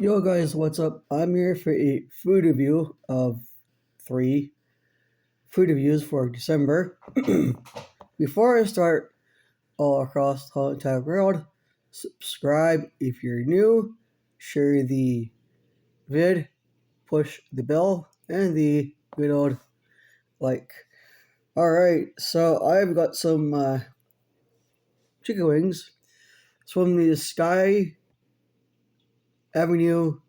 Yo guys, what's up? I'm here for a food review of three food reviews for December. Before I start all across the entire world, subscribe if you're new, share the vid, push the bell, and the good old like. Alright, so I've got some chicken wings. It's from the Sky Avenue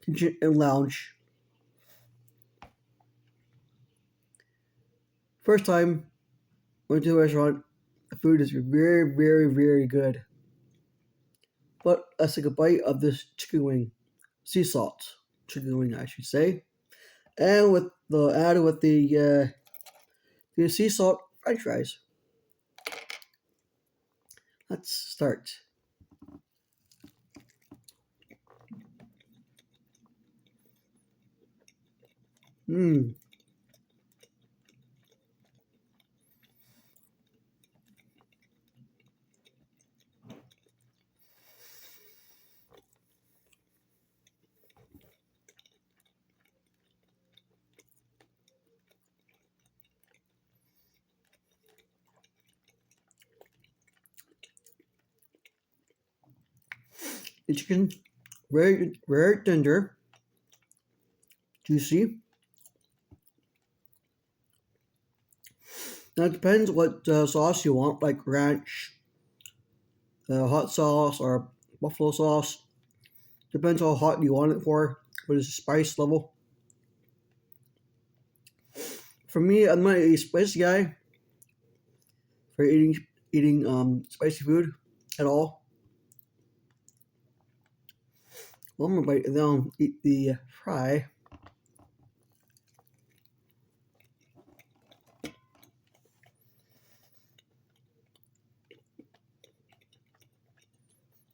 Kitchen and Lounge. First time went to a restaurant. The food is very, very, very good. But let's take a bite of this chicken wing, sea salt chicken wing, I should say, and with the sea salt French fries. Let's start. Mmm. The chicken very, very tender, juicy. Now it depends what sauce you want, like ranch, hot sauce, or buffalo sauce. Depends how hot you want it for. What is the spice level? For me, I'm not a spicy guy for eating spicy food at all. Well, I'm gonna bite and then I'll eat the fry.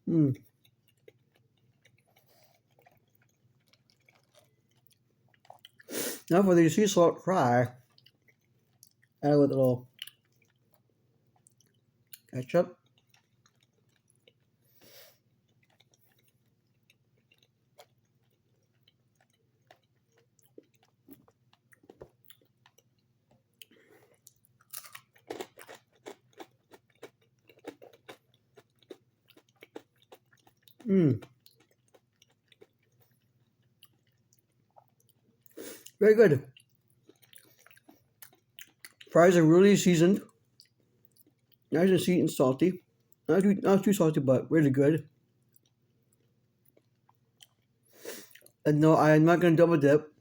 Mm. Now for the sea salt fry, add with a little ketchup. Mm. Very good. Fries are really seasoned, nice and sweet and salty. Not too salty, but really good. And no, I am not gonna double dip.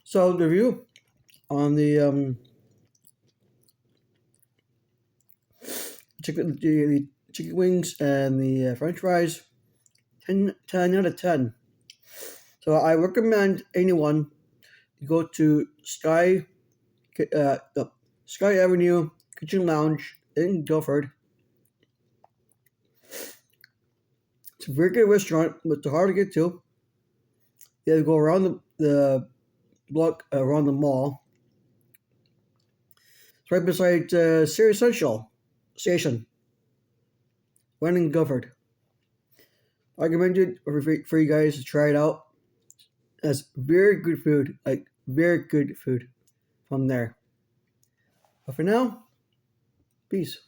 So the review on the the chicken wings and the French fries, 10 out of 10. So I recommend anyone go to Sky Avenue Kitchen Lounge in Guilford. It's a very good restaurant, but it's hard to get to. You have to go around the block around the mall. It's right beside Sirius Central Station, right in Guilford. I recommend it for you guys to try it out. It's very good food, like very good food from there. But for now, peace.